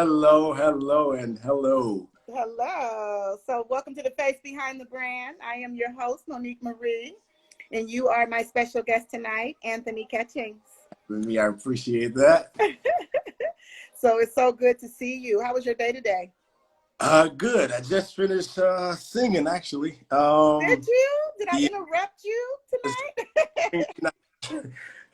Hello, hello, and hello. Hello. So welcome to the Face Behind the Brand. I am your host, Monique Marie, and you are my special guest tonight, Anthony Catchings. For me, I appreciate that. So it's so good to see you. How was your day today? Good. I just finished singing, actually. Did you? Did I Yeah, interrupt you tonight?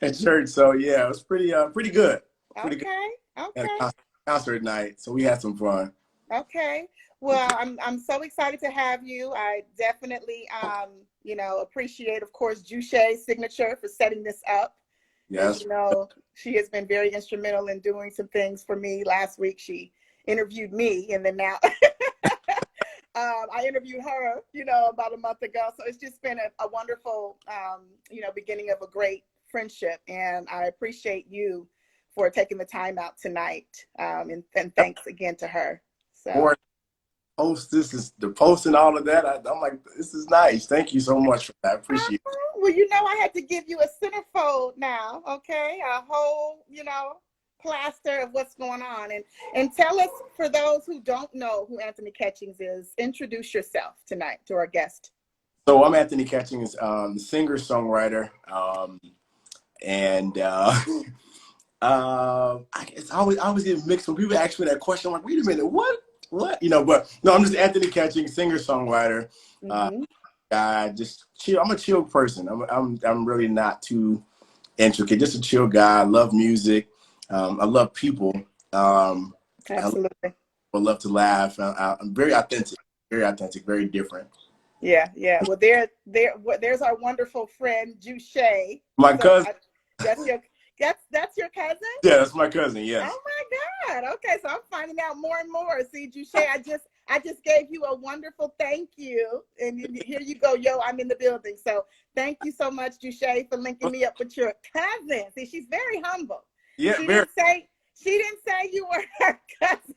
at church. So yeah, it was pretty good. Pretty good. Okay. At Okay. a concert night, so we had some fun. Okay. Well, I'm so excited to have you. I definitely appreciate, of course, Shay's signature for setting this up. As Yes. you know, she has been very instrumental in doing some things for me. Last week, she interviewed me, and then now I interviewed her, about a month ago. So it's just been a wonderful, beginning of a great friendship. And I appreciate you for taking the time out tonight. And thanks again to her. So. For post, this is the post and all of that. I'm like, this is nice. Thank you so much for that. I appreciate it. Well, I had to give you a centerfold now, okay? A whole, plaster of what's going on. And tell us, for those who don't know who Anthony Catchings is, introduce yourself tonight to our guest. So I'm Anthony Catchings, singer, songwriter, and I always get mixed when people ask me that question. I'm like, wait a minute, what? But no, I'm just Anthony Catching, singer songwriter. Mm-hmm. Just chill. I'm a chill person. I'm really not too intricate. Just a chill guy. I love music. I love people. Absolutely. I love to laugh. I'm very authentic, very different. Yeah. Well, there's our wonderful friend, Shay. My cousin. That's your cousin? Yeah, that's my cousin. Yes. Oh my God. Okay, so I'm finding out more and more. See, Shay, I just gave you a wonderful thank you, and here you go. Yo, I'm in the building. So thank you so much, Shay, for linking me up with your cousin. See, she's very humble. Yeah, she didn't say you were her cousin.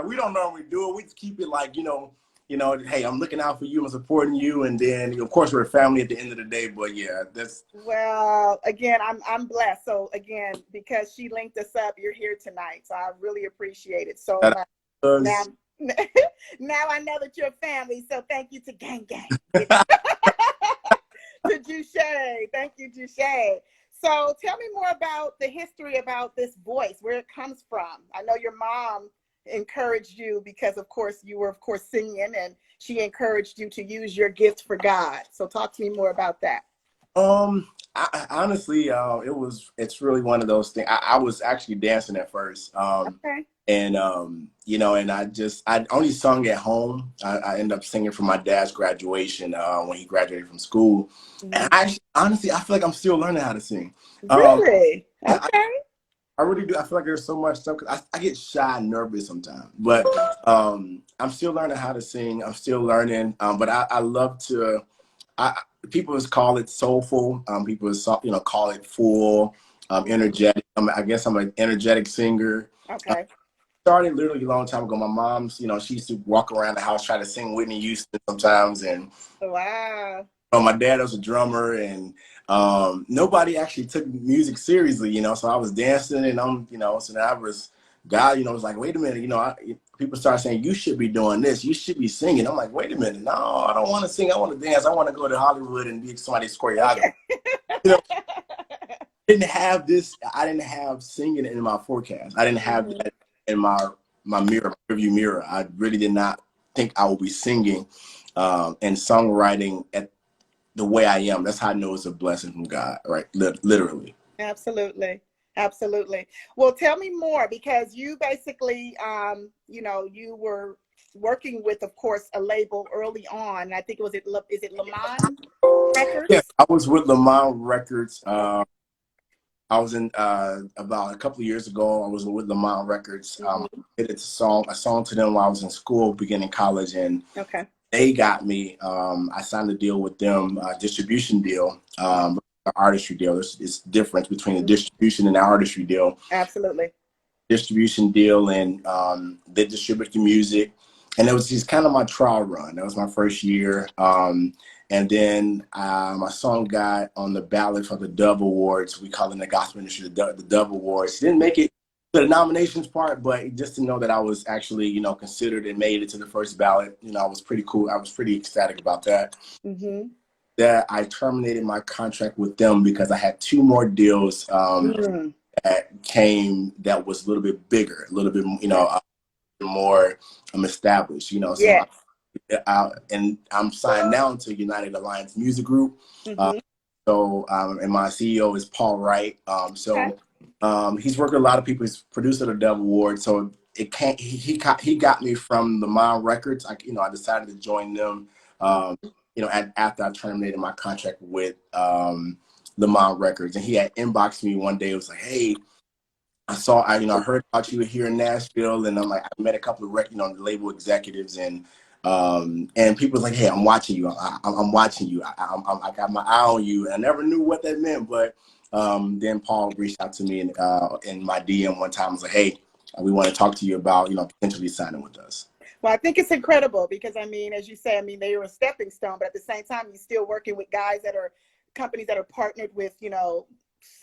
We don't normally do it. We just keep it like, hey, I'm looking out for you, I'm supporting you, and then of course we're a family at the end of the day. But yeah, that's well. Again, I'm blessed. So again, because she linked us up, you're here tonight. So I really appreciate it so much. Now, now I know that you're a family. So thank you to Gang Gang, to Shay. Thank you, Shay. So tell me more about the history about this voice, where it comes from. I know your mom encouraged you because, of course, you were, singing, and she encouraged you to use your gift for God. So talk to me more about that. Honestly, it's really one of those things. I was actually dancing at first. Okay. And, and I only sung at home. I ended up singing for my dad's graduation when he graduated from school. Mm-hmm. And honestly, I feel like I'm still learning how to sing. Really? Okay. I really do. I feel like there's so much stuff, because I get shy and nervous sometimes. But I'm still learning how to sing. I'm still learning. But I love to, people call it soulful. People call it full, energetic. I guess I'm an energetic singer. Okay. Started literally a long time ago. My mom's, she used to walk around the house trying to sing Whitney Houston sometimes, and wow. My dad was a drummer, and nobody actually took music seriously, so I was dancing, and so now God, was like, wait a minute, people start saying, you should be doing this, you should be singing. I'm like, wait a minute, no, I don't want to sing, I want to dance, I want to go to Hollywood and be somebody's choreographer. I didn't have singing in my forecast. I didn't have that in my mirror, my rearview mirror. I really did not think I would be singing and songwriting at the way I am. That's how I know it's a blessing from God, right? Literally. Absolutely. Well, tell me more, because you basically, you were working with, of course, a label early on. I think is it Lamont Records? Yes, I was with Lamont Records. I was in about a couple of years ago. I was with Lamont Records. Did a song to them while I was in school, beginning college, and okay. They got me. I signed a deal with them, distribution deal, artistry deal. There's difference between the distribution and the artistry deal. Absolutely. Distribution deal, and they distribute the music. And it was just kind of my trial run. That was my first year. And then my song got on the ballot for the Dove Awards. We call it in the gospel industry the Dove Awards. Didn't make it the nominations part, but just to know that I was actually, considered and made it to the first ballot, I was pretty cool. I was pretty ecstatic about that. Mm-hmm. That I terminated my contract with them because I had two more deals that came that was a little bit bigger, a little bit, more established, So Yes. and I'm signed now to United Alliance Music Group. Mm-hmm. And my CEO is Paul Wright. Okay. He's worked with a lot of people. He's producer of the Dove Award. So it can't. He got me from the Mom Records. I decided to join them. After I terminated my contract with the Mom Records, and he had inboxed me one day. It was like, hey. I heard about you here in Nashville, and I'm like, I met a couple of the label executives, and people was like, hey, I'm watching you. I'm watching you. I got my eye on you. And I never knew what that meant, but then Paul reached out to me in my DM one time. I was like, hey, we want to talk to you about potentially signing with us. Well, I think it's incredible because, as you say, they were a stepping stone, but at the same time, you're still working with guys that are companies that are partnered with,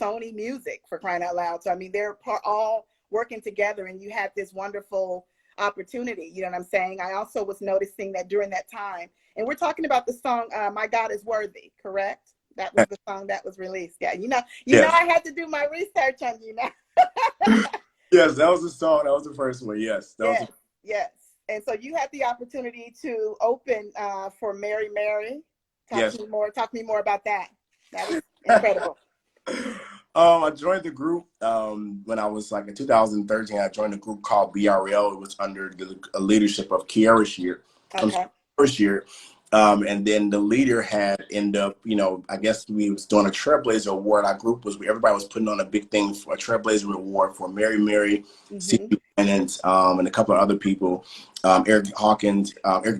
Sony Music, for crying out loud. So, they're all working together, and you had this wonderful opportunity. You know what I'm saying? I also was noticing that during that time, and we're talking about the song, My God is Worthy, correct? That was the song that was released. Yeah, Yes. I had to do my research on you now. Yes, that was the song. That was the first one. Yes. Yes. And so you had the opportunity to open for Mary Mary. Talk to me more about that. That was incredible. I joined the group when I was in 2013. I joined a group called BRL. It was under the leadership of Kiara Shear. Okay. First year. And then the leader had ended up, I guess we was doing a Trailblazer Award. Our group everybody was putting on a big thing for a Trailblazer Award for Mary Mary, and a couple of other people, Eric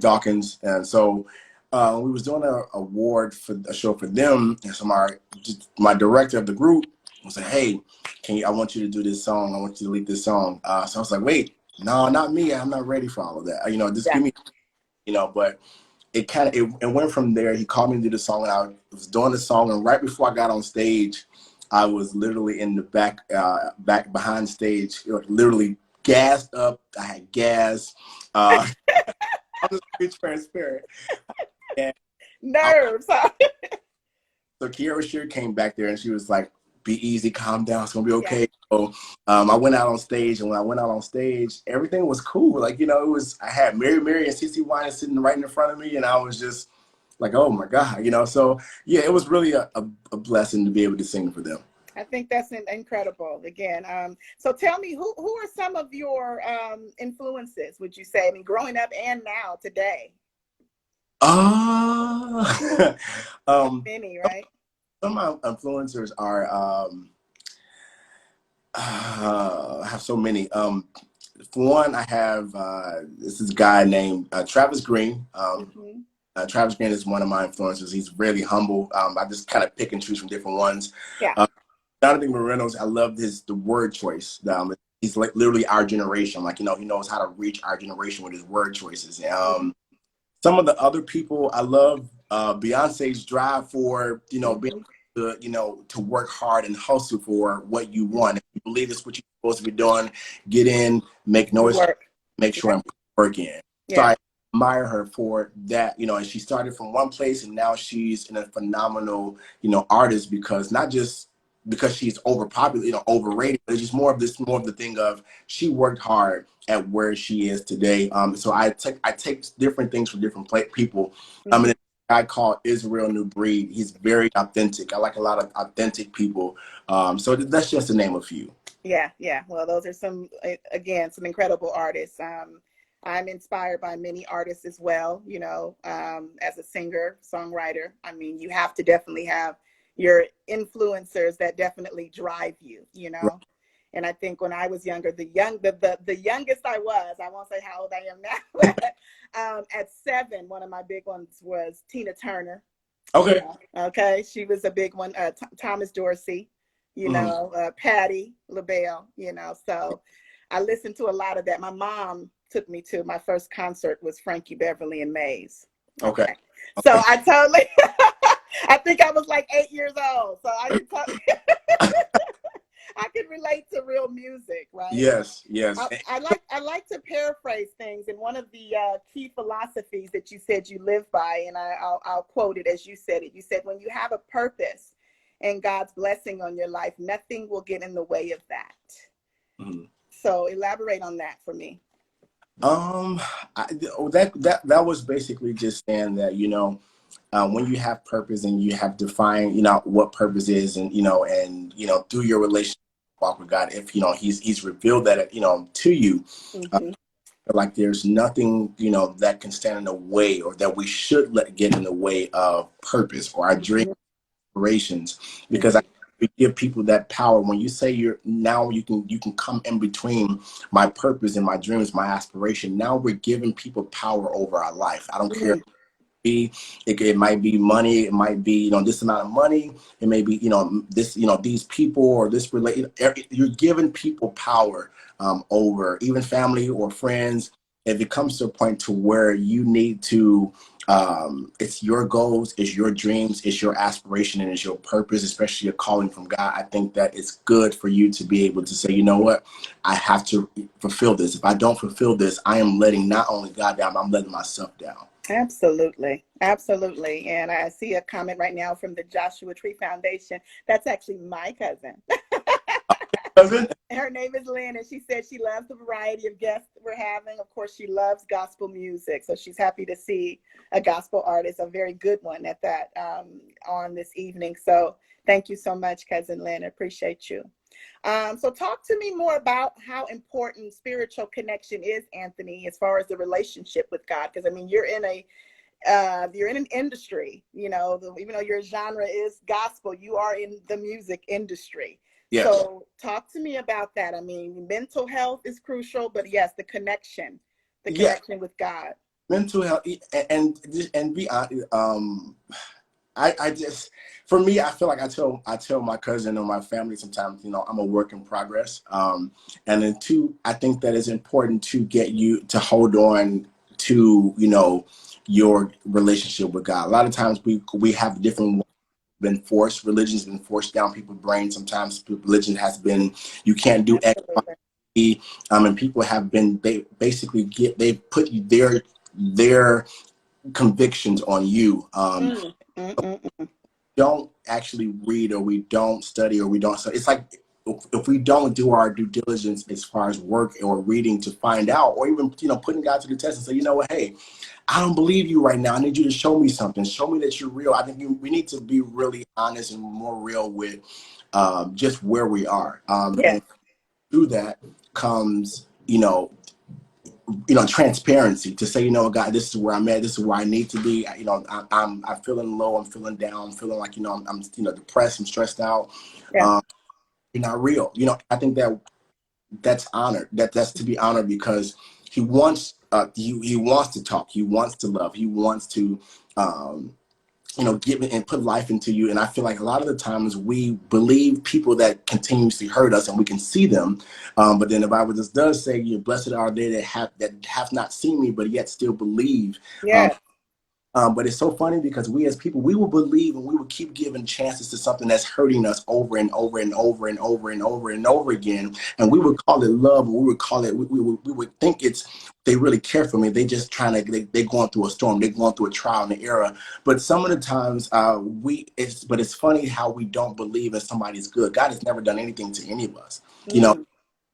Dawkins. And so we was doing an award for a show for them. And so my director of the group was like, hey, I want you to do this song. I want you to lead this song. So I was like, wait, no, not me. I'm not ready for all of that. Just give me, but it went from there. He called me to do the song, and I was doing the song, and right before I got on stage, I was literally in the back behind stage, literally gassed up. I had gas. I'm just being transparent. And nerves. So Kiara Shear came back there, and she was like, be easy, calm down, it's gonna be okay. Yeah. So I went out on stage, and when I went out on stage, everything was cool. I had Mary Mary and CeCe Winans sitting right in front of me, and I was just like, oh my God, So yeah, it was really a blessing to be able to sing for them. I think that's incredible. Again, so tell me, who are some of your influences, would you say? Growing up and now today. Many, right? Some of my influencers are I have so many. For one, I have this guy named Travis Green. Travis Green is one of my influencers. He's really humble. I just kind of pick and choose from different ones. Yeah. Jonathan Moreno's, I love the word choice. He's like literally our generation. He knows how to reach our generation with his word choices. Some of the other people I love, Beyonce's drive for, being to work hard and hustle for what you want. If you believe it's what you're supposed to be doing, get in, make noise, make sure and put work in. Yeah. So I admire her for that, and she started from one place, and now she's a phenomenal, artist, because not just because she's overpopulated, overrated, but it's just more of the thing of she worked hard at where she is today. So I take different things from different people. And a guy called Israel New Breed. He's very authentic. I like a lot of authentic people. So that's just to name a few. Yeah. Well, those are some incredible artists. I'm inspired by many artists as well, as a singer, songwriter. You have to definitely have your influencers that definitely drive you, Right. And I think when I was younger, the youngest I won't say how old I am now, at 7, one of my big ones was Tina Turner. Okay. Okay. She was a big one. Thomas Dorsey, Patti LaBelle, so I listened to a lot of that. My mom took me to my first concert was Frankie Beverly and Maze. Okay. So I totally, I think I was like 8 years old. So I can relate to real music, right? Yes, yes. I like to paraphrase things, and one of the key philosophies that you said you live by, and I'll quote it as you said it. You said, when you have a purpose and God's blessing on your life, nothing will get in the way of that. Mhm. So elaborate on that for me. Um, that was basically just saying that, when you have purpose and you have defined, what purpose is, and through your relationship walk with God, if He's revealed that, to you, Mm-hmm. like there's nothing, that can stand in the way, or that we should let get in the way of purpose or our dream aspirations, because Mm-hmm. we give people that power. When you say you can come in between my purpose and my dreams, my aspiration. Now we're giving people power over our life. I don't care. Mm-hmm. It might be money. It might be, this amount of money. It may be, this, these people, or this relate. You're giving people power over even family or friends. If it comes to a point to where you need to, it's your goals, it's your dreams, it's your aspiration, and it's your purpose, especially your calling from God. I think that it's good for you to be able to say, you know what, I have to fulfill this. If I don't fulfill this, I am letting not only God down, but I'm letting myself down. Absolutely. Absolutely. And I see a comment right now from the Joshua Tree Foundation. That's actually my cousin. Her name is Lynn, and she said she loves the variety of guests we're having. Of course, she loves gospel music, so she's happy to see a gospel artist, a very good one at that, on this evening. So thank you so much, Cousin Lynn. I appreciate you. So talk to me more about how important spiritual connection is, Anthony, as far as the relationship with God. Because I mean, you're in an industry, even though your genre is gospel, you are in the music industry. Yes. So talk to me about that. I mean, mental health is crucial, but yes, the Yeah. connection with God. Mental health, and be honest, I just, for me, I feel like I tell my cousin or my family sometimes, I'm a work in progress. And then two, I think that it's important to get you to hold on to, your relationship with God. A lot of times we have different been forced. Religion's been forced down people's brains. Sometimes religion has been, you can't do X, Y, Absolutely. Z. And people have been, they basically they put their convictions on you. Mm, mm, mm, mm. Don't actually read, or we don't study, or we don't study. It's like, if we don't do our due diligence as far as work or reading to find out, or even putting God to the test and say, you know what, hey, I don't believe you right now. I need you to show me something. Show me that you're real. I think we need to be really honest and more real with just where we are. Yes. And through that comes, transparency, to say, God, this is where I'm at. This is where I need to be. I'm feeling low. I'm feeling down. I'm feeling like, I'm depressed. I'm stressed out. Yeah. Um, you're not real. I think that's honored. That's to be honored, because he wants he wants to talk. He wants to love. He wants to um, give it and put life into you. And I feel like a lot of the times we believe people that continuously hurt us, and we can see them. But then the Bible just does say, "You blessed are they that have not seen me, but yet still believe." Um, Yes. but it's so funny, because we as people, we will believe, and we will keep giving chances to something that's hurting us over and over and over and over and over and over again. And we would call it love, or we would call it, we would think it's, they really care for me. They just trying to, they're going through a storm. They're going through a trial and error. But some of the times but it's funny how we don't believe in somebody's good. God has never done anything to any of us. Mm,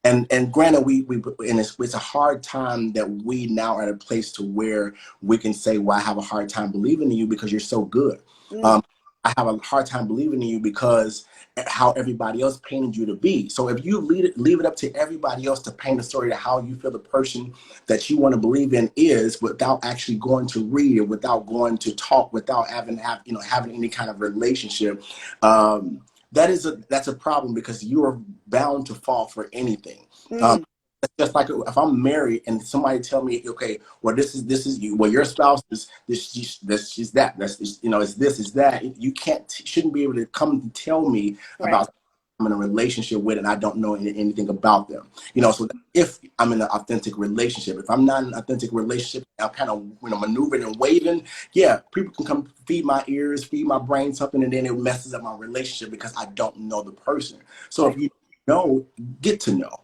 And granted, and it's a hard time that we now are at a place to where we can say, well, I have a hard time believing in you because you're so good. mm. Um, I have a hard time believing in you because how everybody else painted you to be. So if you leave it up to everybody else to paint a story to how you feel the person that you want to believe in is, without actually going to read, or without going to talk, without having any kind of relationship, that's a problem, because you are bound to fall for anything. Um, Mm. it's just like if I'm married and somebody tell me, okay, well, this is you. Well, your spouse is this, she's that. That's it's this, is that. You shouldn't be able to come and tell me Right. about I'm in a relationship with, and I don't know anything about them. So if I'm in an authentic relationship, if I'm not in an authentic relationship, I'm kind of maneuvering and waving. Yeah, people can come feed my ears, feed my brain something, and then it messes up my relationship because I don't know the person. So Right. if you know, get to know.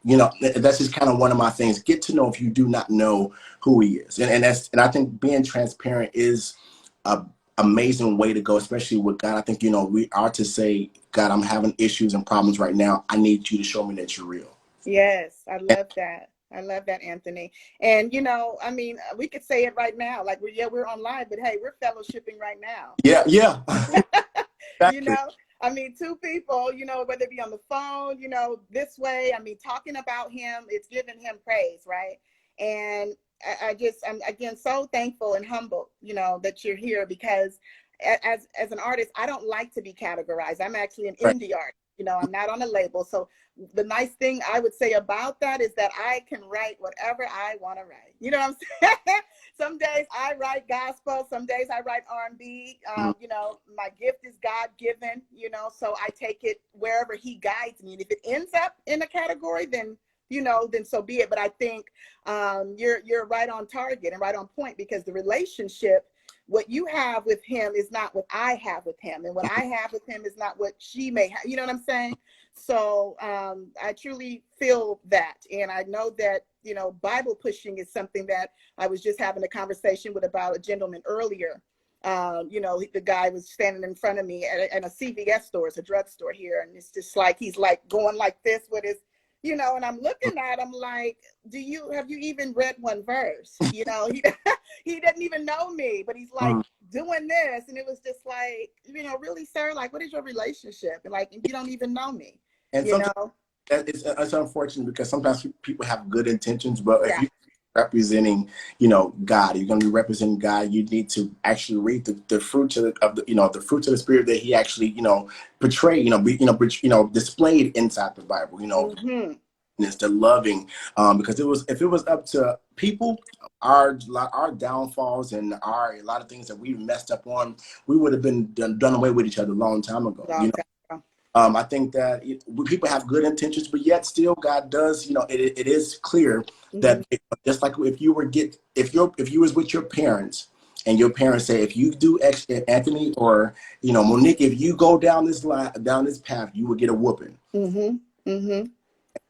That's just kind of one of my things. Get to know if you do not know who he is. And I think being transparent is a amazing way to go, especially with God. I think, we are to say, God, I'm having issues and problems right now. I need you to show me that you're real. Yes, I love that. I love that, Anthony. And I mean, we could say it right now, like we're on live, but hey, we're fellowshipping right now. Yeah, yeah. you Exactly. know, I mean, two people, whether it be on the phone, this way, I mean, talking about him, it's giving him praise, right? And I'm again so thankful and humbled, that you're here, because as an artist, I don't like to be categorized. I'm actually an Right. indie artist. I'm not on a label. So the nice thing I would say about that is that I can write whatever I want to write. You know what I'm saying? Some days I write gospel, some days I write R&B. My gift is God-given, so I take it wherever he guides me. And if it ends up in a category, then so be it. But I think you're right on target and right on point, because the relationship, what you have with him is not what I have with him. And what I have with him is not what she may have. You know what I'm saying? So I truly feel that. And I know that, Bible pushing is something that I was just having a conversation with about a gentleman earlier. The guy was standing in front of me at a CVS store, it's a drugstore here. And it's just like, he's like going like this with his, and I'm looking at him like, have you even read one verse? He doesn't even know me, but he's like doing this. And it was just like, really, sir, like, what is your relationship? And like, you don't even know me, And sometimes it's unfortunate, because sometimes people have good intentions, but if you're representing, God, you're going to be representing God, you need to actually read the fruits of the fruits of the Spirit that he actually, portrayed, displayed inside the Bible, it's the loving, because if it was up to people, our downfalls and a lot of things that we messed up on, we would have been done away with each other a long time ago. I think that people have good intentions, but yet still God does, it is clear that just like if you was with your parents and your parents say, if you do X, Anthony or, Monique, if you go down this path, you will get a whooping.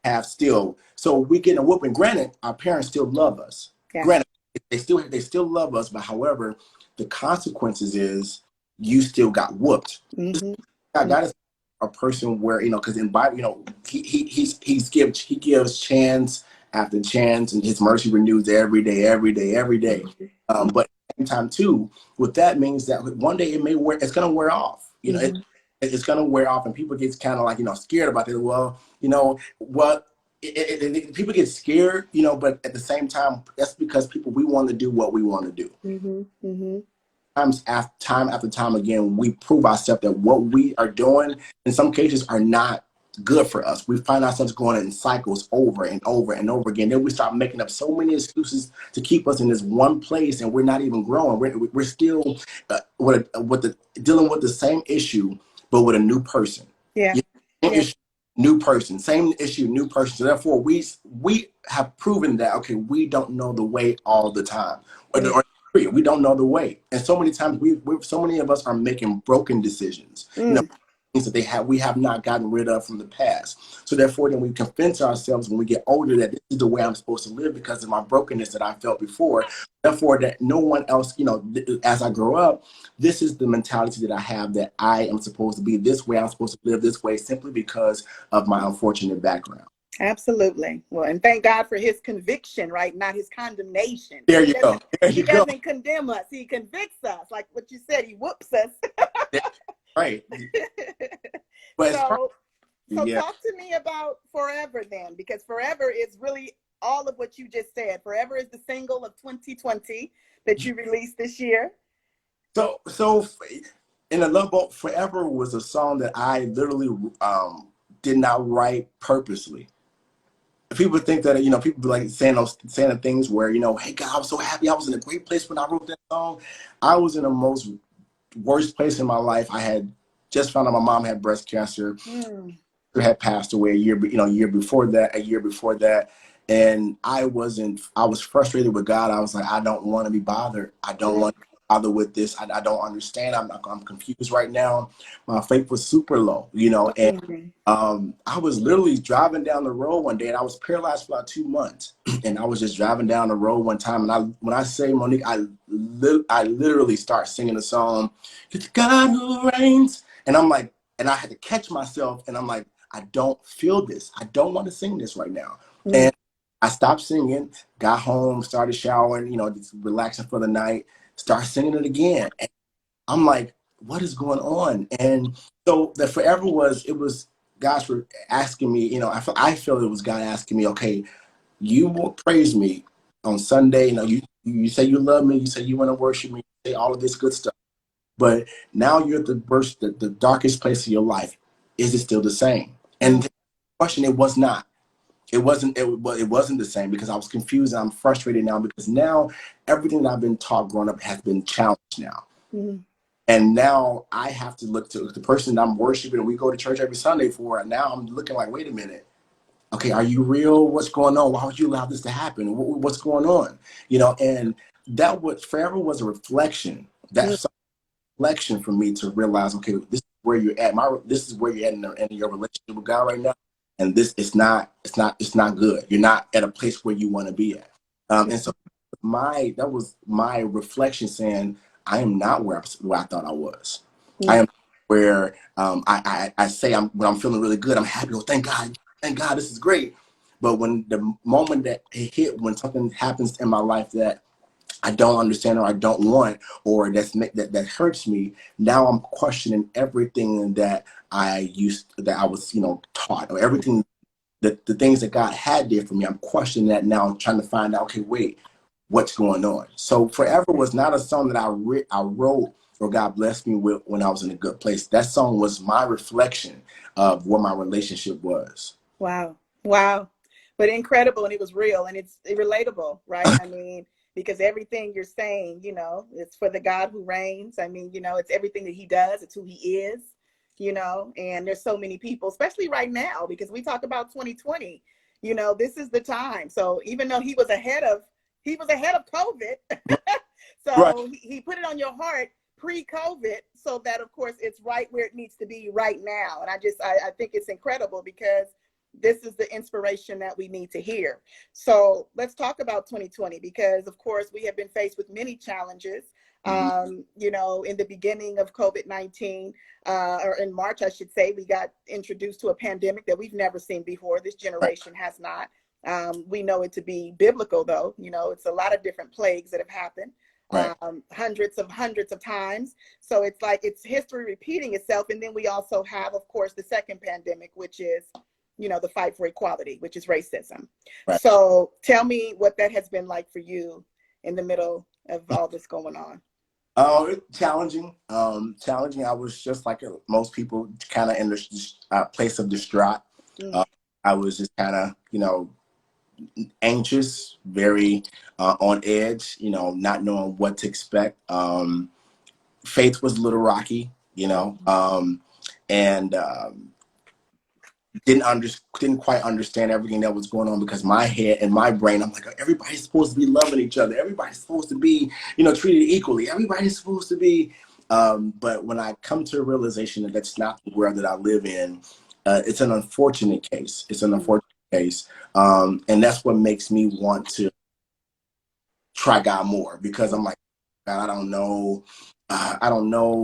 Have still, so we get a whooping. Granted, our parents still love us. Granted, they still love us, but however, the consequences is you still got whooped. God is a person where, because in Bible, he gives chance after chance, and his mercy renews every day, every day, every day. But at the same time too, what that means that one day it's gonna wear off. It's gonna wear off, and people get kind of like scared about it. Well, what people get scared, but at the same time, that's because we want to do what we want to do. Time after time again, we prove ourselves that what we are doing in some cases are not good for us. We find ourselves going in cycles over and over and over again. Then we start making up so many excuses to keep us in this one place, and we're not even growing. We're still dealing with the same issue, but with a new person. Same issue, new person. Same issue, new person. So therefore, we have proven that we don't know the way all the time. We don't know the way, and so many times so many of us are making broken decisions. Things that we have not gotten rid of from the past. So therefore, then we convince ourselves when we get older that this is the way I'm supposed to live because of my brokenness that I felt before. Therefore, that no one else, as I grow up, this is the mentality that I have, that I am supposed to be this way. I'm supposed to live this way simply because of my unfortunate background. Absolutely. Well, and thank God for his conviction, right? Not his condemnation. There you go. He doesn't condemn us. He convicts us. Like what you said, he whoops us. Right. But so talk to me about Forever then, because Forever is really all of what you just said. Forever is the single of 2020 that you released this year. So in a Love Boat, Forever was a song that I literally did not write purposely. People think that, people be like saying the things where, hey God, I was so happy. I was in a great place when I wrote that song. I was in the most worst place in my life. I had just found out my mom had breast cancer. Had passed away a year before that. And I was frustrated with God. I was like, I don't want to be bothered. I don't want bother with this. I don't understand. I'm confused right now. My faith was super low, you know, and Mhm. I was literally driving down the road one day, and I was paralyzed for about 2 months. And I was just driving down the road one time, and when I say Monique, I literally start singing a song, "It's God who reigns," and I'm like, and I had to catch myself, and I'm like, I don't feel this. I don't want to sing this right now. Mhm. And I stopped singing, got home, started showering, you know, just relaxing for the night, start singing it again. I'm like, what is going on? And so the forever was, it was God's were asking me, you know, I feel it was God asking me, okay, you will praise me on Sunday. You know, you say you love me, you say you want to worship me, you say all of this good stuff. But now you're at the worst, the darkest place of your life. Is it still the same? And the question, it was not. It wasn't the same because I was confused and I'm frustrated now because now everything that I've been taught growing up has been challenged now. Mhm. And now I have to look to the person that I'm worshiping and we go to church every Sunday for. And now I'm looking like, wait a minute. Okay, are you real? What's going on? Why would you allow this to happen? What's going on? You know, and that was forever was a reflection. Mhm. That's a reflection for me to realize, okay, this is where you're at. This is where you're at in your relationship with God right now. And this it's not good. You're not at a place where you want to be at. And so that was my reflection saying, I am not where I thought I was. I Mhm. am where I say when I'm feeling really good, I'm happy. Oh, thank God, this is great. But when the moment that it hit, when something happens in my life that I don't understand or I don't want, or that hurts me, now I'm questioning everything that I was, you know, taught, or everything the things that God had there for me. I'm questioning that now. I'm trying to find out, okay, wait, what's going on? So Forever was not a song that I wrote or God blessed me with when I was in a good place. That song was my reflection of what my relationship was. Wow. Wow. But incredible, and it was real, and it's relatable, right? I mean, because everything you're saying, you know, it's for the God who reigns. I mean, you know, it's everything that he does, it's who he is, you know, and there's so many people, especially right now, because we talk about 2020, you know, this is the time. So even though he was ahead of COVID, Right. so he put it on your heart pre-COVID, so that of course it's right where it needs to be right now. And I think it's incredible because this is the inspiration that we need to hear. So let's talk about 2020, because of course we have been faced with many challenges. Mhm. You know, in the beginning of COVID-19, or in March, I should say, we got introduced to a pandemic that we've never seen before. This Right. generation has not. We know it to be biblical, though. You know, it's a lot of different plagues that have happened, Right. hundreds of times. So it's like it's history repeating itself. And then we also have, of course, the second pandemic, which is, you know, the fight for equality, which is racism. Right. So tell me what that has been like for you in the middle of all this going on. Challenging. Challenging. I was just like most people, kind of in the place of distraught. Mm. Uh, I was just kind of, you know, anxious, very on edge, you know, not knowing what to expect. Faith was a little rocky, you know, and didn't quite understand everything that was going on because my head and my brain, I'm like, everybody's supposed to be loving each other. Everybody's supposed to be, you know, treated equally. Everybody's supposed to be. But when I come to a realization that that's not the world that I live in, it's an unfortunate case. It's an unfortunate case. And that's what makes me want to try God more because I'm like, God, I don't know,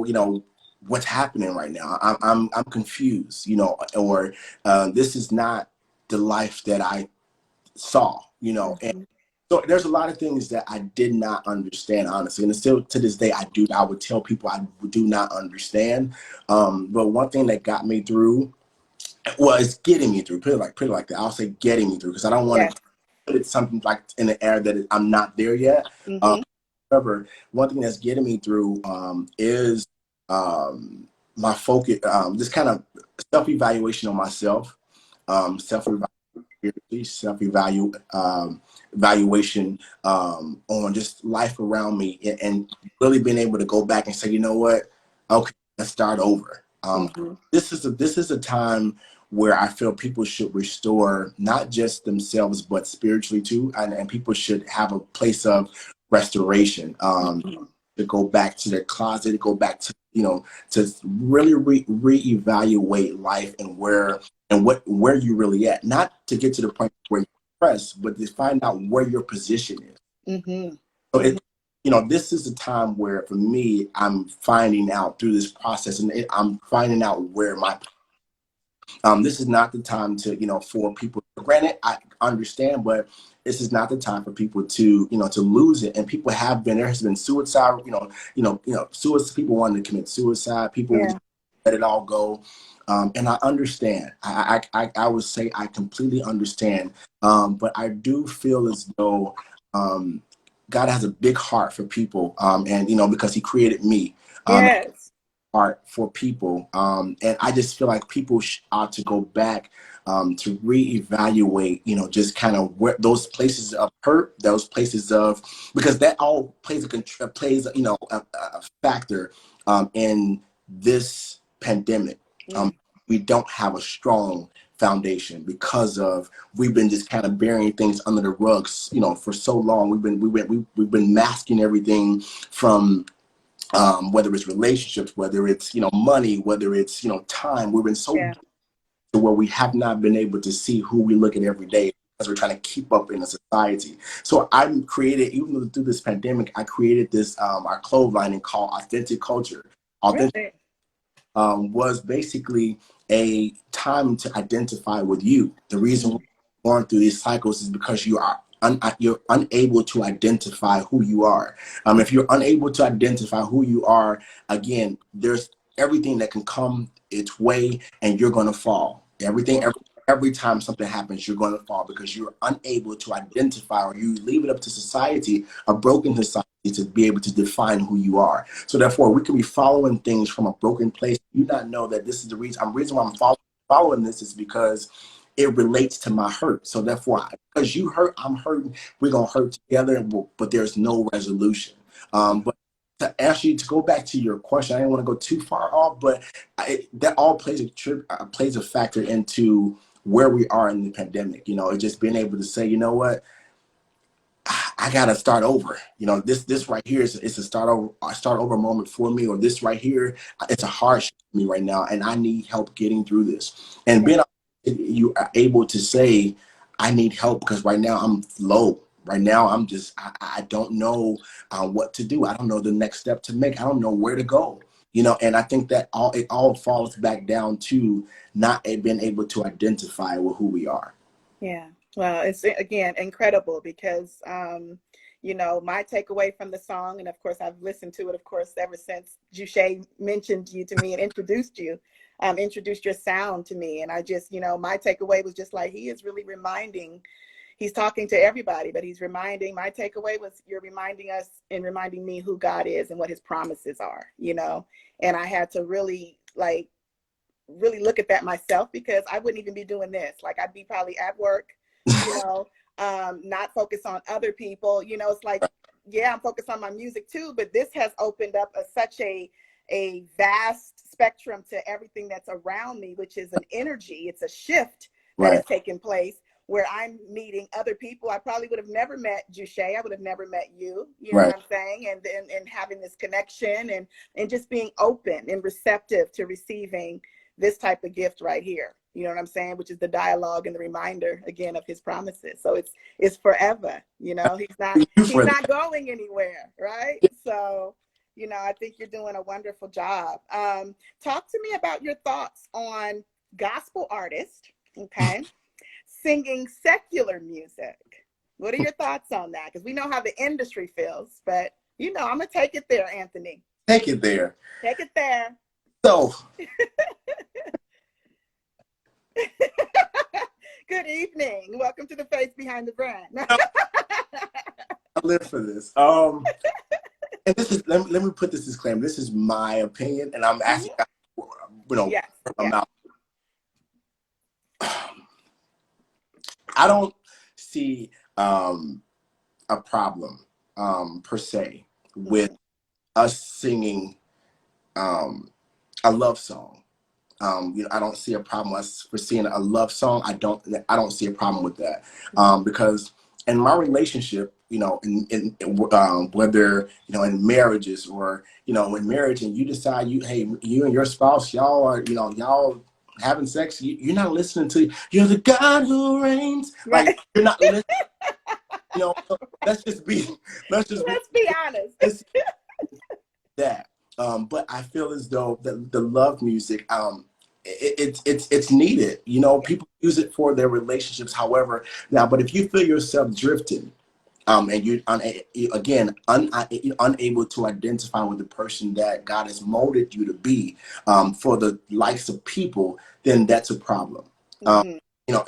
you know, what's happening right now. I'm confused, you know, or this is not the life that I saw, you know, and Mm-hmm. so there's a lot of things that I did not understand, honestly, and still to this day I would tell people I do not understand. But one thing that got me through, well, it's getting me through, put it like that. I'll say getting me through because I don't want Yes. to put it something like in the air that I'm not there yet. Mm-hmm. However, one thing that's getting me through is my focus, this kind of self-evaluation on myself, evaluation on just life around me, and really being able to go back and say, you know what, okay, let's start over. Mm-hmm. This is a time where I feel people should restore not just themselves but spiritually too, and people should have a place of restoration. Mm-hmm. to go back to their closet, to go back to, to really reevaluate life and where you really at. Not to get to the point where you're depressed, but to find out where your position is. Mm-hmm. So this is a time where, for me, I'm finding out through this process, and I'm finding out where my this is not the time to, for people. Granted, I understand, but this is not the time for people to, to lose it. And people have been. There has been suicide. Suicide. People wanting to commit suicide. People let it all go. And I understand. I would say I completely understand. But I do feel as though God has a big heart for people, and because He created me. Yes. Art for people, and I just feel like people ought to go back to reevaluate, just kind of where those places of hurt, those places of, because that all plays a factor in this pandemic. We don't have a strong foundation because of we've been just kind of burying things under the rugs, for so long. We've been masking everything from whether it's relationships, whether it's, money, whether it's, time. We've been so to where we have not been able to see who we look at every day as we're trying to keep up in a society. So I created, even through this pandemic, I created this, our clothesline called Authentic Culture. Authentic was basically a time to identify with you. The reason we're going through these cycles is because you're unable to identify who you are. If you're unable to identify who you are, again, there's everything that can come its way, and you're going to fall. Every time something happens, you're going to fall because you're unable to identify, or you leave it up to society, a broken society, to be able to define who you are. So therefore, we can be following things from a broken place. You not know that this is the reason why I'm following this is because it relates to my hurt. So therefore, because you hurt, I'm hurting. We're gonna hurt together, but there's no resolution. But to actually to go back to your question, I didn't want to go too far off, but that all plays a factor into where we are in the pandemic. It's just being able to say, you know what, I gotta start over. This right here is a start over moment for me, or this right here, it's a hardship for me right now, and I need help getting through this. And being you are able to say, I need help because right now I'm low. Right now I'm just I don't know what to do. I don't know the next step to make. I don't know where to go. And I think that it all falls back down to not being able to identify with who we are. Yeah. Well, it's again incredible because my takeaway from the song, and of course I've listened to it, of course, ever since Shay mentioned you to me and introduced your sound to me. And I just, my takeaway was just like, he is really he's talking to everybody, but my takeaway was, you're reminding us and reminding me who God is and what His promises are, and I had to really look at that myself, because I wouldn't even be doing this. Like, I'd be probably at work, not focused on other people. It's like, yeah, I'm focused on my music too, but this has opened up such a vast spectrum to everything that's around me, which is an energy. It's a shift that has taken place where I'm meeting other people. I probably would have never met Shay. I would have never met you. You know what I'm saying? And having this connection and just being open and receptive to receiving this type of gift right here. You know what I'm saying? Which is the dialogue and the reminder again of His promises. So it's forever. He's not going anywhere, right? So, I think you're doing a wonderful job. Talk to me about your thoughts on gospel artists, okay, singing secular music. What are your thoughts on that? Because we know how the industry feels, but I'm gonna take it there, Anthony. Take it there. Take it there. So. Good evening. Welcome to the Face Behind the Brand. I live for this. And this is let me put this disclaimer. This is my opinion, and I'm asking, yes. I don't see a problem per se with us singing a love song. I don't see a problem for seeing a love song. I don't see a problem with that, because in my relationship, whether, in marriages or, in marriage, and you decide you and your spouse, y'all are, y'all having sex, you're not listening to, you're the God who reigns. Right. Like, you're not listening, so let's just be, Let's be honest. let's that. But I feel as though the love music, it's needed. People use it for their relationships. However, now, but if you feel yourself drifting, and you again unable to identify with the person that God has molded you to be, for the likes of people, then that's a problem. Mm-hmm.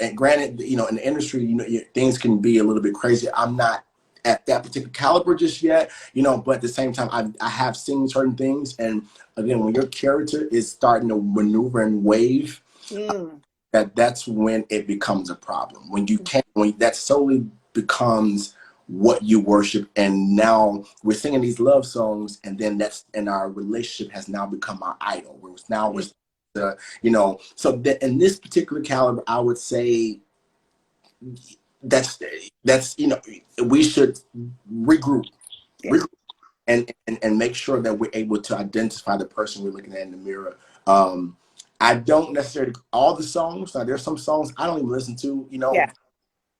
And granted, in the industry, things can be a little bit crazy. I'm not at that particular caliber just yet, but at the same time, I have seen certain things. And again, when your character is starting to maneuver and wave, Mm. that's when it becomes a problem. When that solely becomes what you worship, and now we're singing these love songs, and then and our relationship has now become our idol. So that in this particular caliber, I would say that's we should regroup, Yeah. and make sure that we're able to identify the person we're looking at in the mirror. I don't necessarily all the songs. Now, there's some songs I don't even listen to, Yeah.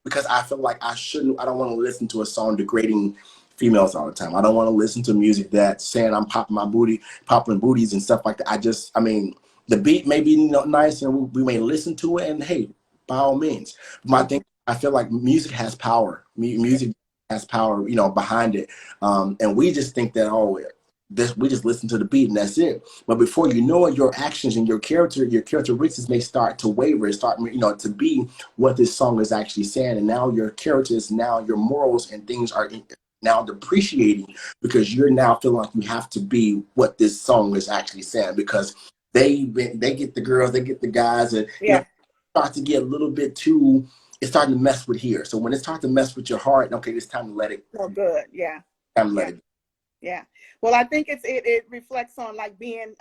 because I feel like I don't want to listen to a song degrading females all the time. I don't want to listen to music that's saying I'm popping booties and stuff like that. I mean, the beat may be nice, and we may listen to it, and hey, by all means. My thing, I feel like music has power. Music has power, behind it. And we just think that, we just listen to the beat and that's it. But before you know it, your actions and your characteristics may start to waver, start, to be what this song is actually saying. And now your characters, now your morals and things are now depreciating, because you're now feeling like you have to be what this song is actually saying, because they get the girls, they get the guys, and Yeah. start to get a little bit too. It's starting to mess with here. So when it starts to mess with your heart, okay, it's time to let it. Oh, good. Yeah. Time to Yeah. let it. Yeah. Well, I think it reflects on like being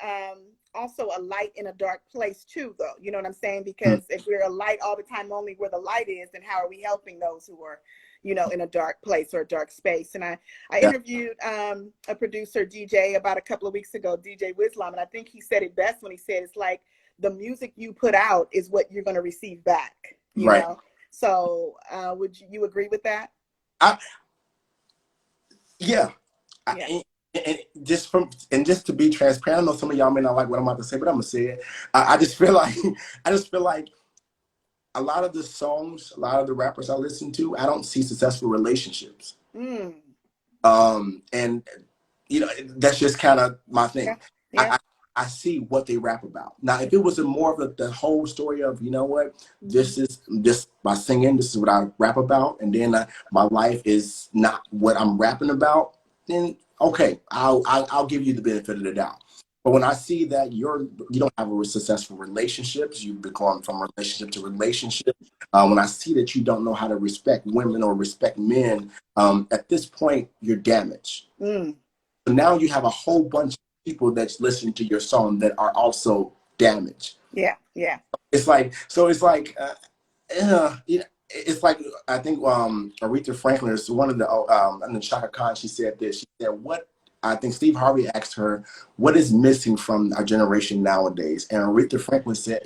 also a light in a dark place too, though. You know what I'm saying? Because if we're a light all the time, only where the light is, then how are we helping those who are, in a dark place or a dark space? And I Yeah. interviewed a producer, DJ, about a couple of weeks ago, DJ Wislam, and I think he said it best when he said it's like the music you put out is what you're going to receive back. You Right. know? So would you agree with that? Yeah. Yeah. And just to be transparent, I know some of y'all may not like what I'm about to say, but I'm gonna say it. I just feel like a lot of the songs, a lot of the rappers I listen to, I don't see successful relationships. Mm. And that's just kind of my thing. Yeah. Yeah. I see what they rap about. Now, if it was more of the whole story of, this is just by singing, this is what I rap about, and then my life is not what I'm rapping about, then okay, I'll give you the benefit of the doubt. But when I see that you don't have a successful relationships, you've gone from relationship to relationship. When I see that you don't know how to respect women or respect men, at this point you're damaged. Mm. So now you have a whole bunch of people that's listening to your song that are also damaged. Yeah. Yeah. It's like it's like, I think Aretha Franklin is one of the and then Shaka Khan, she said this. She said, what I think Steve Harvey asked her, what is missing from our generation nowadays? And Aretha Franklin said,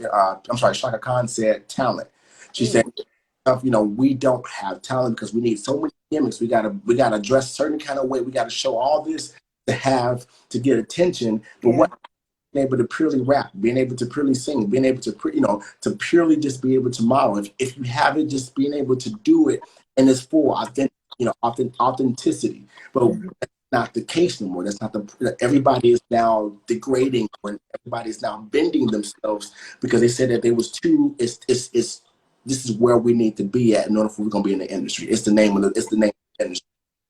Shaka Khan said, talent. She said, we don't have talent because we need so many gimmicks. We gotta dress a certain kind of way. We gotta show all this to get attention. But what being able to purely rap, being able to purely sing, being able to to purely just be able to model. If you haven't, just being able to do it in its full authenticity. But that's not the case no more. That's not everybody is now degrading, or everybody is now bending themselves because they said that they was too. It's this is where we need to be at in order for we're gonna be in the industry. It's the name of the industry.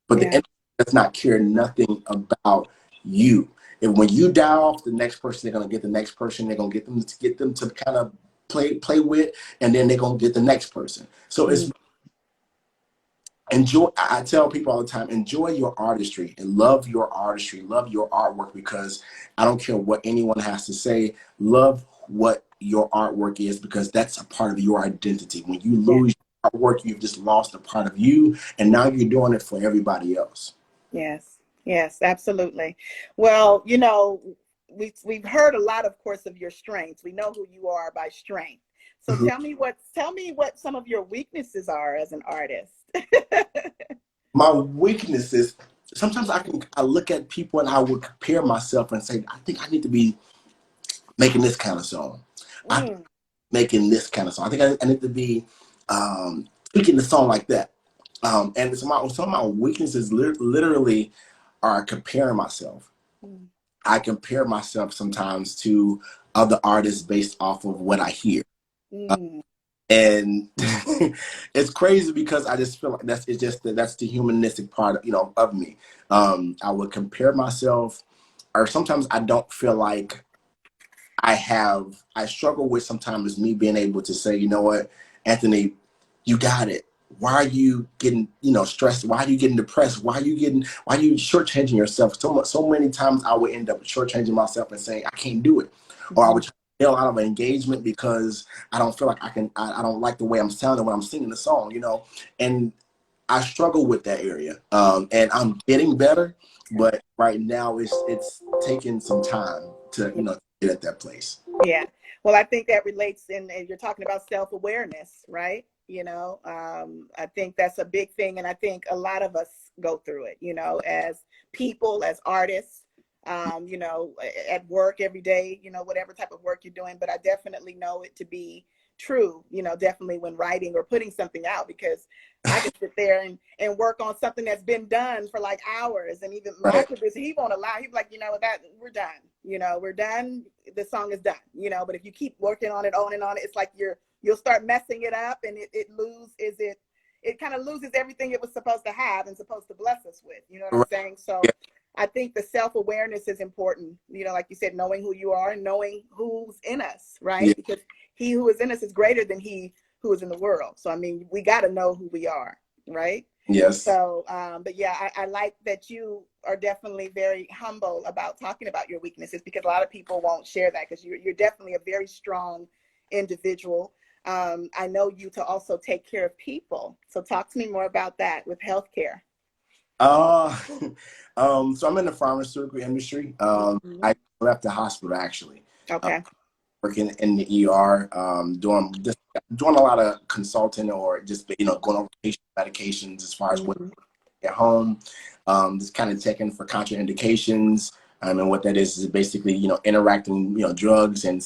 But the industry does not care nothing about you. And when you die off, the next person, they're gonna get the next person. They're gonna get them to kind of play with, and then they're gonna get the next person. So it's enjoy. I tell people all the time, enjoy your artistry and love your artistry, love your artwork, because I don't care what anyone has to say. Love what your artwork is, because that's a part of your identity. When you lose work, you've just lost a part of you, and now you're doing it for everybody else. Yes, yes, absolutely. Well, you know, we've heard a lot, of course, of your strengths. We know who you are by strength. So Mhm. tell me what some of your weaknesses are as an artist. My weaknesses, sometimes I look at people and I would compare myself and say, I think I need to be making this kind of song. I Mm, making this kind of song. I think I need to be speaking the song like that. And some of my weaknesses literally are comparing myself. mm, I compare myself sometimes to other artists based off of what I hear. mm, And it's crazy because I just feel like that's the humanistic part of, of me. I would compare myself, or sometimes I don't feel like I struggle with sometimes me being able to say, you know what, Anthony, you got it. Why are you getting, stressed? Why are you getting depressed? Why are you shortchanging yourself? So many times I would end up shortchanging myself and saying, I can't do it. Or I mhm. would try to bail out of an engagement because I don't feel like I don't like the way I'm sounding when I'm singing the song, and I struggle with that area. And I'm getting better, but right now it's taking some time to, get at that place. Yeah. Well, I think that relates and you're talking about self-awareness, right? I think that's a big thing. And I think a lot of us go through it, as people, as artists, at work every day, whatever type of work you're doing. But I definitely know it to be true, definitely when writing or putting something out, because I could sit there and work on something that's been done for like hours. And even my Right. producer, he won't allow, he's like, that we're done, we're done. The song is done, but if you keep working on it, it's like you'll start messing it up, and it kind of loses everything it was supposed to have and supposed to bless us with. You know what I'm Right. saying? So Yeah. I think the self-awareness is important, like you said, knowing who you are and knowing who's in us, Yeah. right? Because he who is in us is greater than he who is in the world. So, I mean, we got to know who we are, right? Yes. So, but yeah, I like that you are definitely very humble about talking about your weaknesses, because a lot of people won't share that, because you're definitely a very strong individual. I know you to also take care of people. So talk to me more about that with healthcare. Uh, so I'm in the pharmaceutical industry. Mm-hmm. I left the hospital actually, Okay. working in the ER, doing a lot of consulting or just going over patient medications as far as what Mm-hmm. at home, just kind of checking for contraindications. And what that is basically, interacting, drugs and,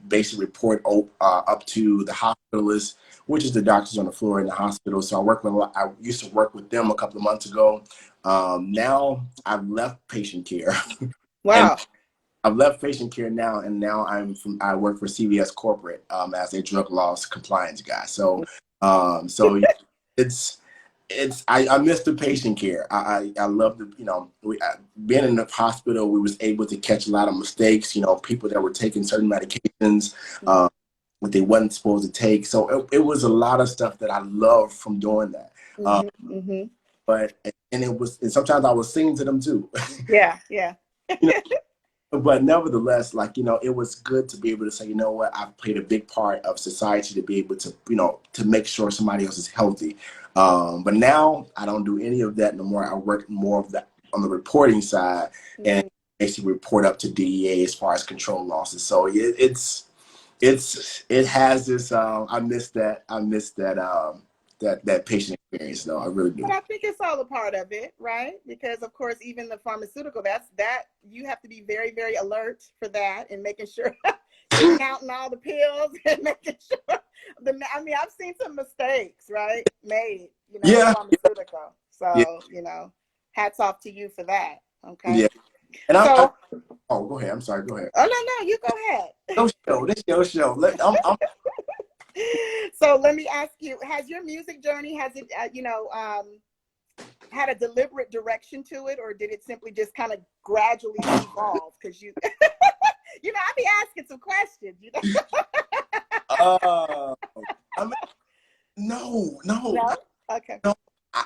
basic report up to the hospitalist, which is the doctors on the floor in the hospital. So I used to work with them a couple of months ago. Now I've left patient care and Wow. I've left patient care now, and now I work for CVS Corporate as a drug loss compliance guy. So it's I miss the patient care. I love the being in the hospital. We was able to catch a lot of mistakes. People that were taking certain medications what they wasn't supposed to take. So it was a lot of stuff that I loved from doing that. Uh, Mm-hmm. Mm-hmm. but and it was and sometimes I was singing to them too. Yeah. Yeah. you But nevertheless, it was good to be able to say, you know what, I've played a big part of society to be able to, to make sure somebody else is healthy. But now I don't do any of that no more. I work more of that on the reporting side and Mm-hmm. basically report up to DEA as far as control losses. So it has this. I miss that patient experience though. I really But do. I think it's all a part of it, right? Because of course, even the pharmaceutical, that you have to be very, very alert for that and making sure you're counting all the pills and making sure I've seen some mistakes, right? Made, in Yeah, pharmaceutical. yeah, So, hats off to you for that. Okay. yeah. And So, oh, go ahead. I'm sorry. Go ahead. oh no, you go ahead. No show. This your show. I'm So let me ask you, has your music journey, has it, had a deliberate direction to it, or did it simply just kind of gradually evolve? Because I be asking some questions. uh, I mean, no, no, No? Okay. no.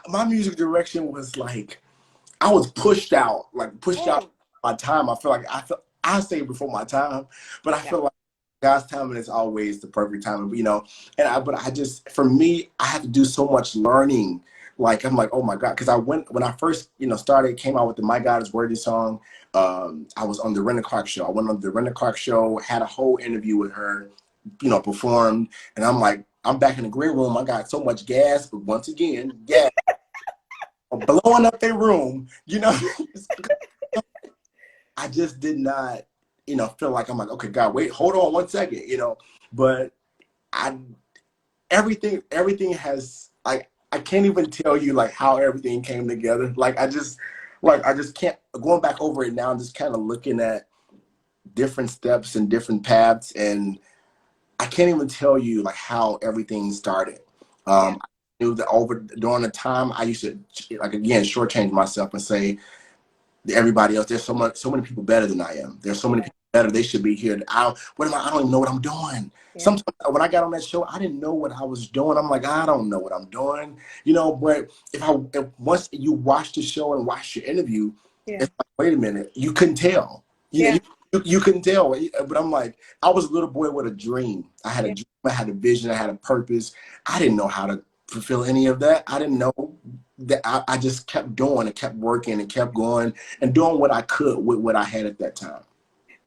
My music direction was like I was pushed out Mm, my time. I feel I say before my time, but I yeah. feel like God's timing is always the perfect timing, you know. But I just, for me, I had to do so much learning. Like I'm like, oh my God, because when I first, you know, came out with the "My God Is Worthy" song. I was on the Renna Clark show. I went on the Renna Clark show, had a whole interview with her, you know, performed, and I'm like, I'm back in the green room. I got so much gas, but once again, gas blowing up their room, you know. I just did not, you know, feel like I'm like, okay, God, wait, hold on 1 second, you know. But I everything has, like, I can't even tell you like how everything came together. I just can't, going back over it now, I'm just kind of looking at different steps and different paths, and I can't even tell you like how everything started. Yeah. I knew that over during the time I used to, like, again, shortchange myself and say, everybody else, there's so many people better than I am. There's so many Yeah. people better. They should be here. I don't even know what I'm doing. Yeah. Sometimes when I got on that show, I didn't know what I was doing. I'm like, I don't know what I'm doing, you know. But if once you watch the show and watch your interview, Yeah. it's like, wait a minute, you couldn't tell. Yeah. You couldn't tell. But I'm like, I was a little boy with a dream. I had a Yeah. dream. I had a vision. I had a purpose. I didn't know how to fulfill any of that. I didn't know that. I just kept doing and kept working and kept going and doing what I could with what I had at that time.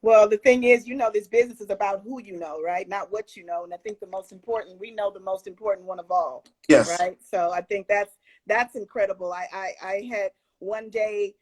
Well, the thing is, this business is about who you know, right? Not what you know. And I think we know the most important one of all, Yes. right? So I think that's incredible. I had one day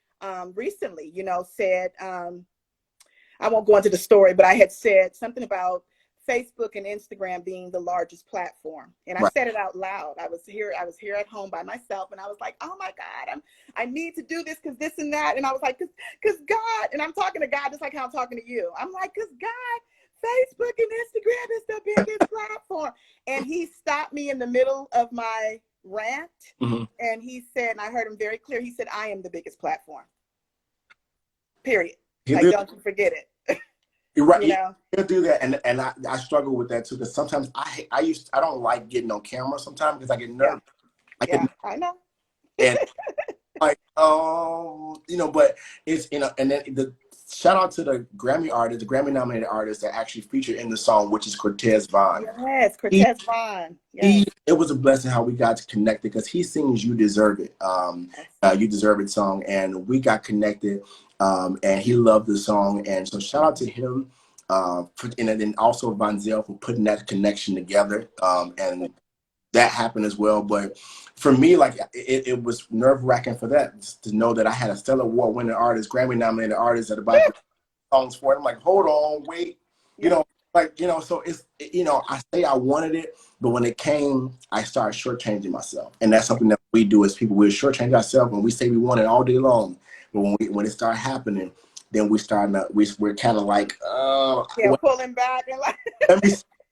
recently, said, I won't go into the story, but I had said something about Facebook and Instagram being the largest platform. And I Right. said it out loud. I was here at home by myself, and I was like, oh my God, I need to do this because this and that. And I was like, because God, and I'm talking to God just like how I'm talking to you. I'm like, because God, Facebook and Instagram is the biggest platform. And he stopped me in the middle of my rant. Mm-hmm. And he said, and I heard him very clear, he said, I am the biggest platform. Period. Like, don't you forget it. You're right. You know? You do that, and I struggle with that too, because sometimes I don't like getting on camera sometimes because I get nervous. Yeah, I know. And like, but it's, and then the shout out to the Grammy nominated artist that actually featured in the song, which is Cortez Vaughn. Yes, Cortez Vaughn. Yes. It was a blessing how we got to connect, because he sings "You Deserve It," "You Deserve It" song, and we got connected, and he loved the song, and so shout out to him, and then also Von Zell for putting that connection together, and that happened as well. But for me, like, it was nerve-wracking for that, to know that I had a Stellar Award-winning artist, Grammy-nominated artist, that about songs for it. I'm like, hold on, wait, so it's, I say I wanted it, but when it came, I started shortchanging myself, and that's something that we do as people. We shortchange ourselves when we say we want it all day long, but when it started happening, then we're kind of like, pulling back and like.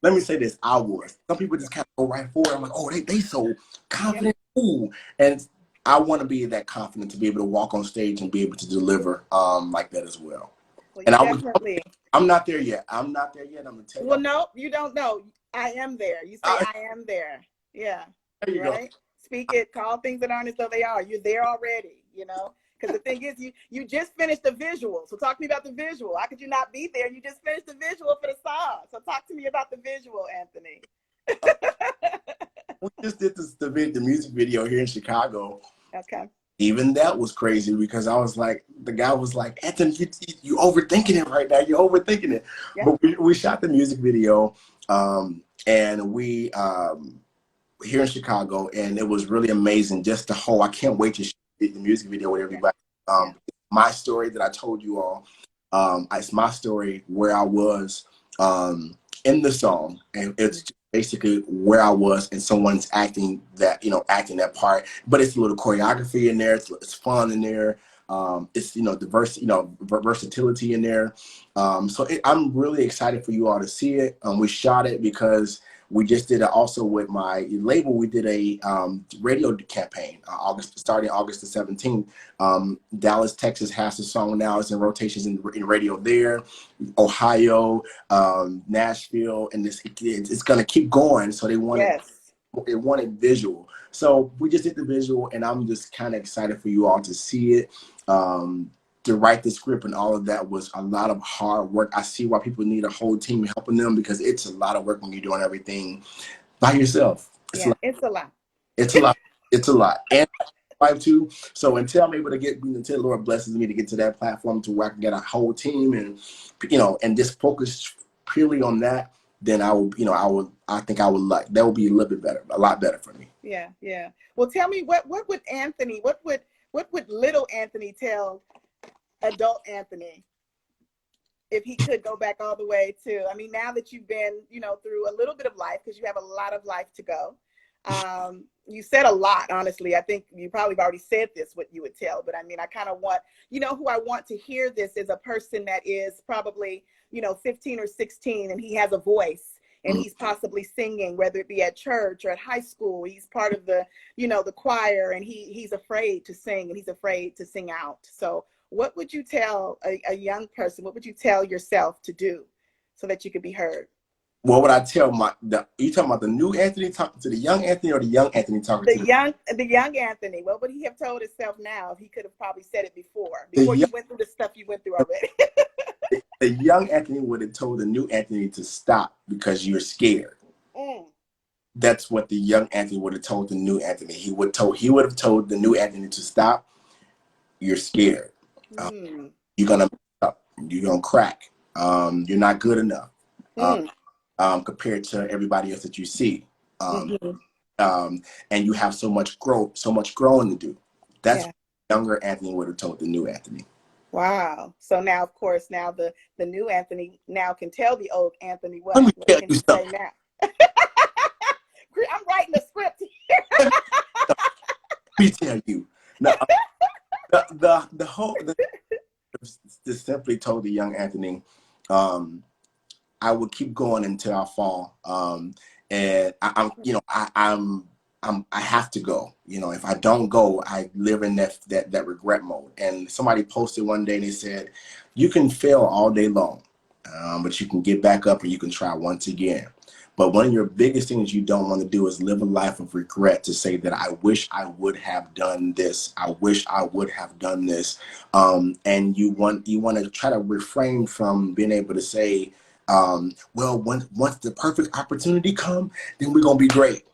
let me say this. Some people just kind of go right forward. I'm like, oh, they so confident. Ooh. And I want to be that confident to be able to walk on stage and be able to deliver like that as well. Well, And definitely. I'm not there yet. I'm going to tell you. Well, no, you don't know. I am there. You say I am there. Yeah. There you right? go. Speak it. Call things that aren't as though they are. You're there already, Because the thing is, you just finished the visual. So talk to me about the visual. How could you not be there? You just finished the visual for the song. So talk to me about the visual, Anthony. We just did the music video here in Chicago. Okay. Even that was crazy, because I was like, the guy was like, Anthony, you overthinking it right now. You're overthinking it. Yeah. But we shot the music video, and we here in Chicago, and it was really amazing. Just the whole, I can't wait to shoot the music video with everybody. My story that I told you all, it's my story where I was in the song, and it's basically where I was, and someone's acting that part. But it's a little choreography in there. It's fun in there. It's diverse, versatility in there. So I'm really excited for you all to see it. We shot it because we just did it also with my label. We did a radio campaign starting August the 17th. Dallas, Texas has the song now. It's in rotations in radio there. Ohio, Nashville, and it's going to keep going. So they wanted visual. So we just did the visual, and I'm just kind of excited for you all to see it. to write the script and all of that was a lot of hard work. I see why people need a whole team helping them, because it's a lot of work when you're doing everything by yourself. It's a Yeah, lot. it's a lot. It's a lot. It's a lot. And wife too. So until I'm able to get, until the Lord blesses me to get to that platform to where I can get a whole team and, and just focus purely on that, then I think I would like, that would be a little bit better, a lot better for me. Yeah, yeah. Well, tell me what would Anthony, what would little Anthony tell adult Anthony if he could go back all the way to, I mean, now that you've been, through a little bit of life, because you have a lot of life to go. You said a lot, honestly. I think you probably already said this, what you would tell, but I mean, I kind of want, who I want to hear this is a person that is probably, 15 or 16, and he has a voice, and he's possibly singing, whether it be at church or at high school. He's part of the, the choir, and he's afraid to sing, and he's afraid to sing out. So what would you tell a young person? What would you tell yourself to do so that you could be heard? What would I tell you talking about the new Anthony talking to the young Anthony, or the young Anthony talking to the young Anthony? What would he have told himself now if he could have probably said it before you went through the stuff you went through already? The young Anthony would have told the new Anthony to stop because you're scared. That's what the young Anthony would have told the new Anthony. He would have told the new Anthony to stop. You're scared. You're gonna mess up. You're gonna crack. You're not good enough. Compared to everybody else that you see. And you have so much growing to do. That's what younger Anthony would have told the new Anthony. Wow. So now, of course, now the new Anthony now can tell the old Anthony what can he say now. I'm writing the script here. Let me tell you. Now, the whole just simply told the young Anthony, I would keep going until I fall. And I have to go. If I don't go, I live in that regret mode. And somebody posted one day and they said, you can fail all day long, but you can get back up and you can try once again. But one of your biggest things you don't want to do is live a life of regret, to say that I wish I would have done this. I wish I would have done this. And you want to try to refrain from being able to say, well, once the perfect opportunity come, then we're going to be great.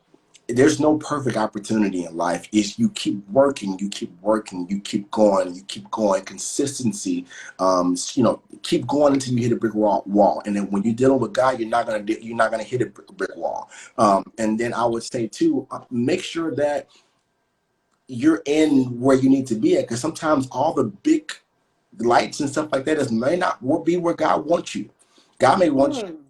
There's no perfect opportunity in life. Is you keep working, you keep going. Consistency, keep going until you hit a brick wall. And then when you're dealing with God, you're not gonna hit a brick wall. And then I would say too, make sure that you're in where you need to be at, because sometimes all the big lights and stuff like that may not be where God wants you. God may want you.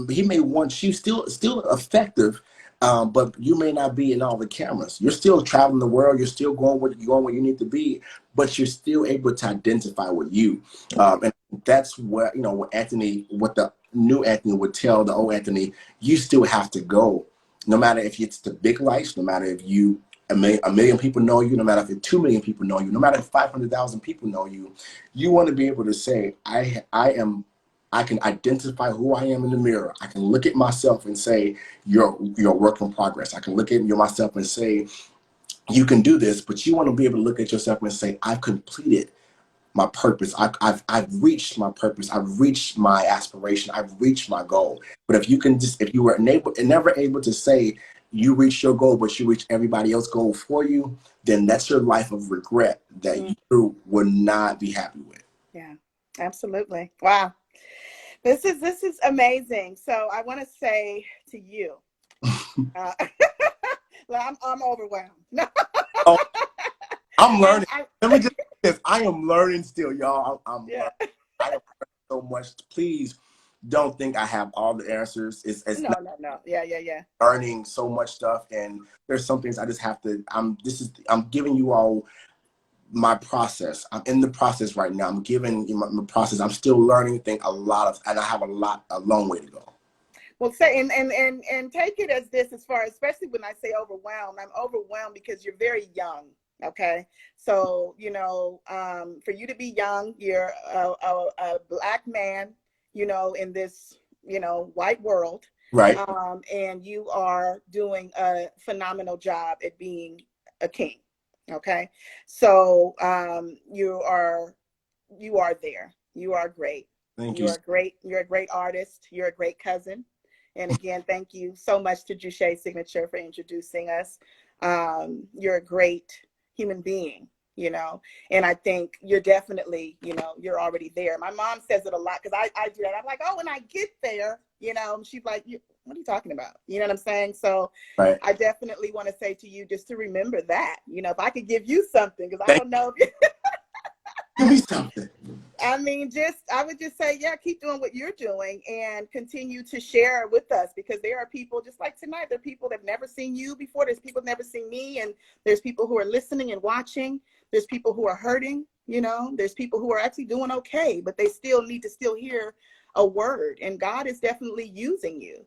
He may want you still effective. But you may not be in all the cameras. You're still traveling the world. You're still going where you need to be, but you're still able to identify with you. And that's what what the new Anthony would tell the old Anthony. You still have to go, no matter if it's the big lights, no matter if a million people know you, no matter if 2 million people know you, no matter if 500,000 people know you. You want to be able to say, I can identify who I am in the mirror. I can look at myself and say, you're a work in progress. I can look at myself and say, you can do this. But you want to be able to look at yourself and say, I've completed my purpose. I've reached my purpose. I've reached my aspiration. I've reached my goal. But if you were never able to say you reached your goal, but you reached everybody else's goal for you, then that's your life of regret that you will not be happy with. Yeah, absolutely. Wow. This is amazing. So I want to say to you, I'm overwhelmed. Oh, I'm learning. Let me just say this. I am learning still, y'all. I'm learning. I am learning so much. Please don't think I have all the answers. It's no. Yeah. Learning so much stuff, and there's some things I just have to. I'm giving you all my process. I'm in the process right now. I'm giving you my process. I'm still learning. And I have a long way to go. Well, say and take it as this, as far, especially when I say overwhelmed. I'm overwhelmed because you're very young. Okay, so for you to be young, you're a Black man, in this white world, right? And you are doing a phenomenal job at being a king. Okay, so you are you are there. You are great. Thank you. You're a great artist. You're a great cousin. And again, thank you so much to Juche Signature for introducing us. You're a great human being, you know, and I think you're definitely, you know, you're already there. My mom says it a lot because I do that. I'm like, oh, when I get there, you know, and she's like, what are you talking about? You know what I'm saying? So Right. I definitely want to say to you just to remember that, you know, if I could give you something, because I don't know if Give me something. I mean, I would just say, yeah, keep doing what you're doing and continue to share with us, because there are people just like tonight. There are people that have never seen you before. There's people that have never seen me. And there's people who are listening and watching. There's people who are hurting, you know, there's people who are actually doing okay, but they still need to hear a word. And God is definitely using you,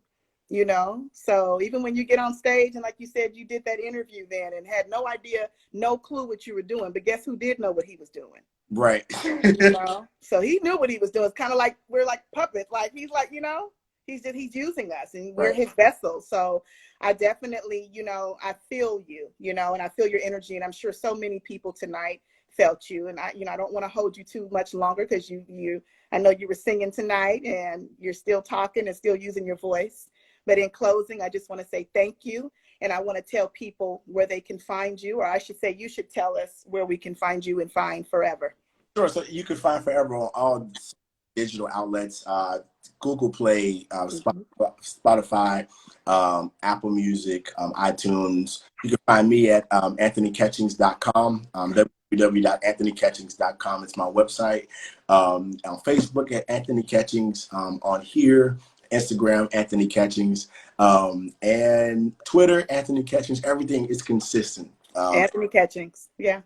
you know. So even when you get on stage and like you said, you did that interview then and had no idea, no clue what you were doing. But guess who did know what he was doing? Right. You know, so he knew what he was doing. It's kind of like we're like puppets. Like he's like, you know, he's using us and we're his vessels. So I definitely, you know, I feel you, you know, and I feel your energy. And I'm sure so many people tonight felt you. And I, you know, I don't want to hold you too much longer because I know you were singing tonight and you're still talking and still using your voice. But in closing, I just want to say thank you. And I want to tell people where they can find you, or I should say, you should tell us where we can find you and find Forever. Sure. So you can find Forever on all digital outlets, Google Play, Spotify, Apple Music, iTunes. You can find me at anthonyketchings.com, www.anthonyketchings.com. It's my website. On Facebook at Anthony Ketchings, on here, Instagram, Anthony Ketchings, and Twitter, Anthony Ketchings. Everything is consistent. Anthony Ketchings. Yeah.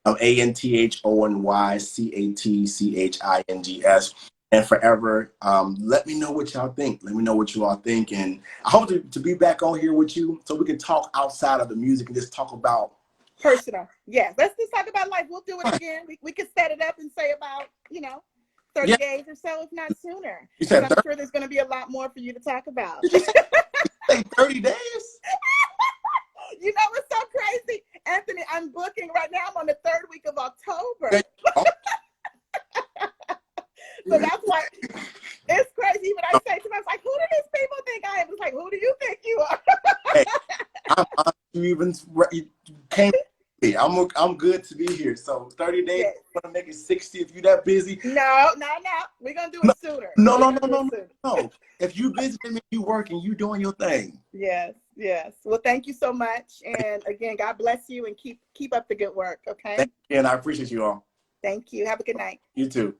ANTHONYCATCHINGS. And Forever. Let me know what y'all think. Let me know what you all think. And I hope to be back on here with you so we can talk outside of the music and just talk about personal. Yeah, let's just talk about life. We'll do it again. We could set it up and say about, you know, 30 days or so, if not sooner. You said I'm sure there's going to be a lot more for you to talk about. Did you say 30 days? You know what's so crazy? Anthony, I'm booking right now. I'm on the 3rd week of October. So that's why it's crazy. When I say to them, I was like, who do these people think I am? It's like, who do you think you are? Hey, you even came. I'm good to be here. So 30 days, Yes. I'm gonna make it 60 if you're that busy. No. We're gonna do it sooner. No. If you busy, then you working, you doing your thing. Yes. Well, thank you so much. And again, God bless you and keep up the good work. Okay. Thank you, and I appreciate you all. Thank you. Have a good night. You too.